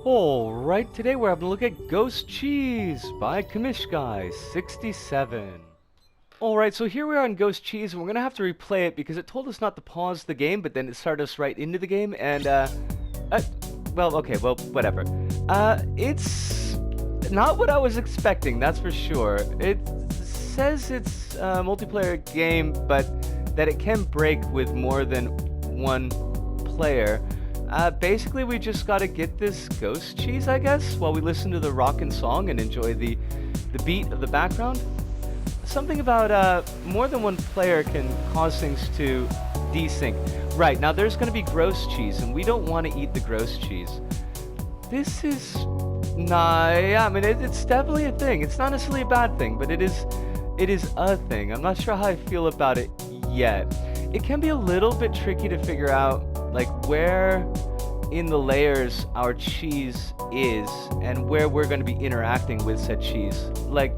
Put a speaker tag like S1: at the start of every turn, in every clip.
S1: Alright, today we're having a look at Ghost Cheese by Guy67. Alright, so here we are in Ghost Cheese, and we're gonna have to replay it because it told us not to pause the game, but then it started us right into the game, and, whatever. It's not what I was expecting, that's for sure. It says it's a multiplayer game, but that it can break with more than one player. Basically, we just gotta get this ghost cheese, I guess, while we listen to the rockin' song and enjoy the beat of the background. Something about more than one player can cause things to desync. Right, now there's gonna be gross cheese, and we don't want to eat the gross cheese. This is... Nah, yeah, I mean, it's definitely a thing. It's not necessarily a bad thing, but it is a thing. I'm not sure how I feel about it yet. It can be a little bit tricky to figure out, like, where in the layers our cheese is and where we're going to be interacting with said cheese. Like,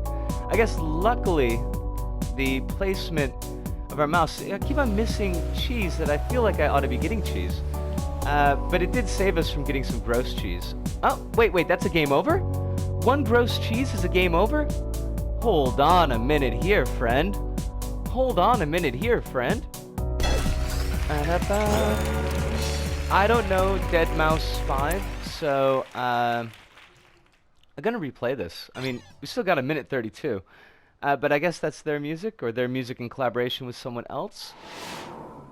S1: I guess luckily the placement of our mouse, I keep on missing cheese that I feel like I ought to be getting cheese. But it did save us from getting some gross cheese. Oh, wait, that's a game over? One gross cheese is a game over? Hold on a minute here, friend. Hold on a minute here, friend. I don't know Dead Mouse 5, so I'm gonna replay this. I mean, we still got a minute 32, but I guess that's their music, or their music in collaboration with someone else.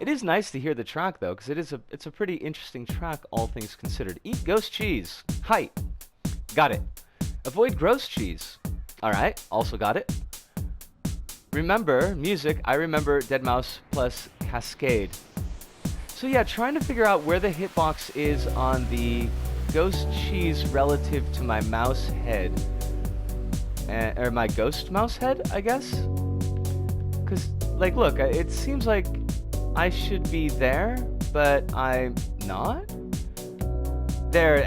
S1: It is nice to hear the track though, because it's a pretty interesting track, all things considered. Eat ghost cheese. Height. Got it. Avoid gross cheese. Alright, also got it. Remember music. I remember Dead Mouse plus Cascade. So yeah, trying to figure out where the hitbox is on the ghost cheese relative to my mouse head. Or my ghost mouse head, I guess? Because, like, look, it seems like I should be there, but I'm not? There,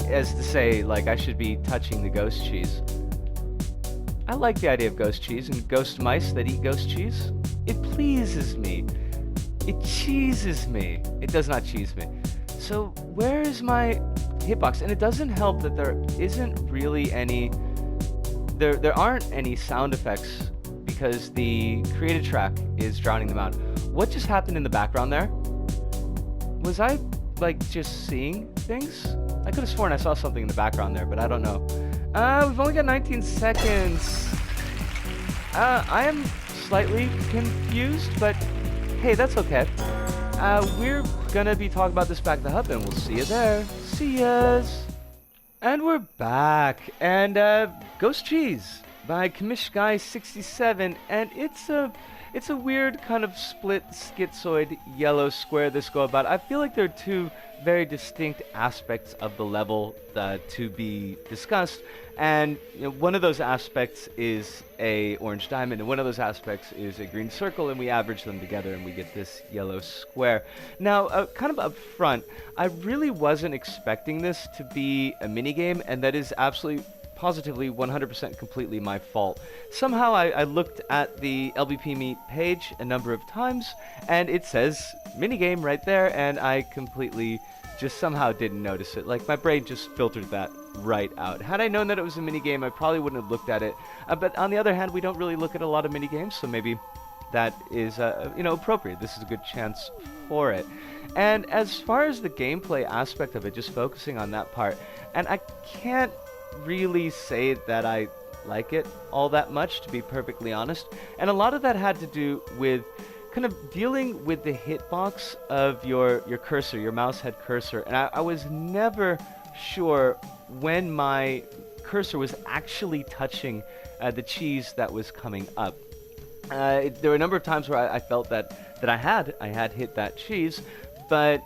S1: as to say, like, I should be touching the ghost cheese. I like the idea of ghost cheese and ghost mice that eat ghost cheese. It pleases me. It cheeses me. It does not cheese me. So where is my hitbox? And it doesn't help that there isn't really any... There aren't any sound effects because the created track is drowning them out. What just happened in the background there? Was I, like, just seeing things? I could have sworn I saw something in the background there, but I don't know. We've only got 19 seconds. I am slightly confused, but hey, that's okay. We're gonna be talking about this back at the hub, and we'll see you there. See yas! And we're back, and Ghost Cheese by Guy67, and it's a weird kind of split schizoid yellow square this go about. I feel like there are two very distinct aspects of the level to be discussed, and one of those aspects is a orange diamond, and one of those aspects is a green circle, and we average them together and we get this yellow square. Now, kind of up front, I really wasn't expecting this to be a minigame, and that is absolutely positively 100% completely my fault. Somehow I looked at the LBP Meet page a number of times, and it says minigame right there, and I completely just somehow didn't notice it. Like, my brain just filtered that right out. Had I known that it was a minigame, I probably wouldn't have looked at it. But on the other hand, we don't really look at a lot of minigames, so maybe that is appropriate. This is a good chance for it. And as far as the gameplay aspect of it, just focusing on that part, and I can't really say that I like it all that much, to be perfectly honest, and a lot of that had to do with kind of dealing with the hitbox of your cursor, your mouse head cursor, and I was never sure when my cursor was actually touching the cheese that was coming up. There were a number of times where I felt that I had hit that cheese, but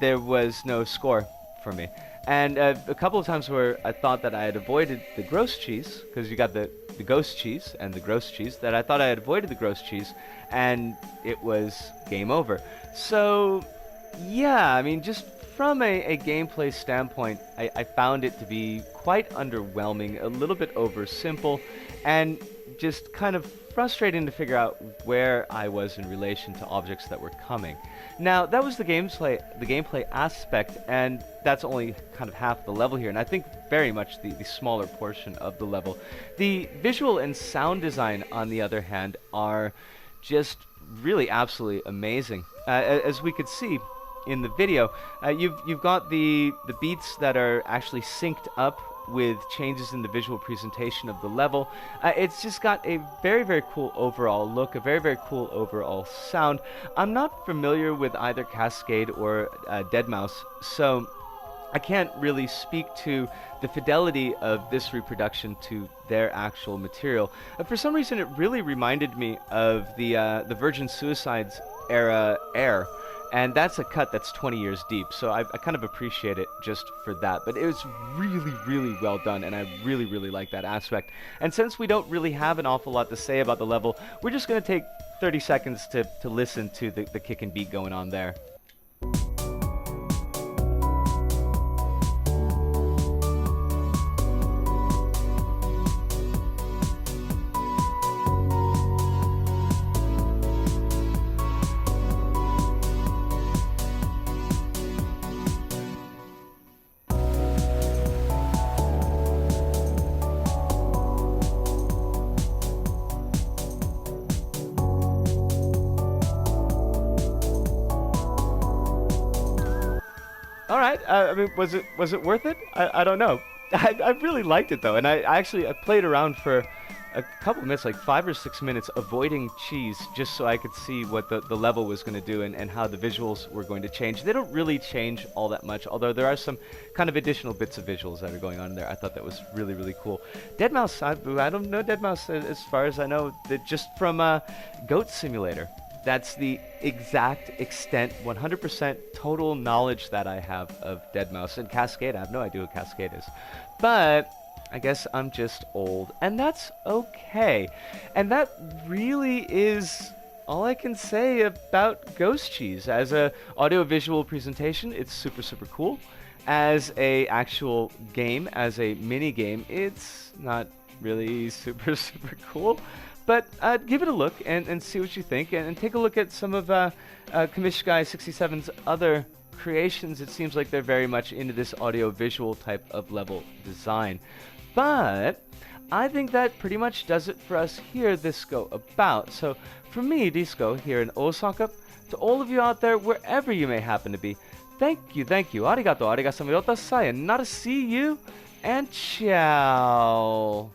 S1: there was no score for me. And a couple of times where I thought that I had avoided the gross cheese, because you got the ghost cheese and the gross cheese, that I thought I had avoided the gross cheese, and it was game over. So, yeah, I mean, just from a gameplay standpoint, I found it to be quite underwhelming, a little bit oversimple, and just kind of frustrating to figure out where I was in relation to objects that were coming. Now, that was the gameplay aspect, and that's only kind of half the level here, and I think very much the smaller portion of the level. The visual and sound design, on the other hand, are just really absolutely amazing. As we could see in the video, you've got the beats that are actually synced up with changes in the visual presentation of the level. It's just got a very, very cool overall look, a very, very cool overall sound. I'm not familiar with either Cascade or deadmau5, so I can't really speak to the fidelity of this reproduction to their actual material. For some reason, it really reminded me of the Virgin Suicides era Air. And that's a cut that's 20 years deep, so I kind of appreciate it just for that. But it was really, really well done, and I really, really like that aspect. And since we don't really have an awful lot to say about the level, we're just going to take 30 seconds to listen to the kick and beat going on there. All right. I mean, was it worth it? I don't know. I really liked it though, and I played around for a couple of minutes, like 5 or 6 minutes, avoiding cheese just so I could see what the level was going to do and how the visuals were going to change. They don't really change all that much, although there are some kind of additional bits of visuals that are going on there. I thought that was really, really cool. deadmau5, I don't know deadmau5 as far as I know, just from Goat Simulator. That's the exact extent, 100% total knowledge that I have of deadmau5. And Cascade, I have no idea what Cascade is. But I guess I'm just old, and that's okay. And that really is all I can say about Ghost Cheese. As a audio-visual presentation, it's super, super cool. As a actual game, as a mini-game, it's not really super, super cool. But give it a look and see what you think, and take a look at some of Kamishkai67's other creations. It seems like they're very much into this audio-visual type of level design. But I think that pretty much does it for us here, Disco About. So from me, Disco, here in Osaka, to all of you out there, wherever you may happen to be, thank you, arigato, arigasamayota, sayonara, see you, and ciao.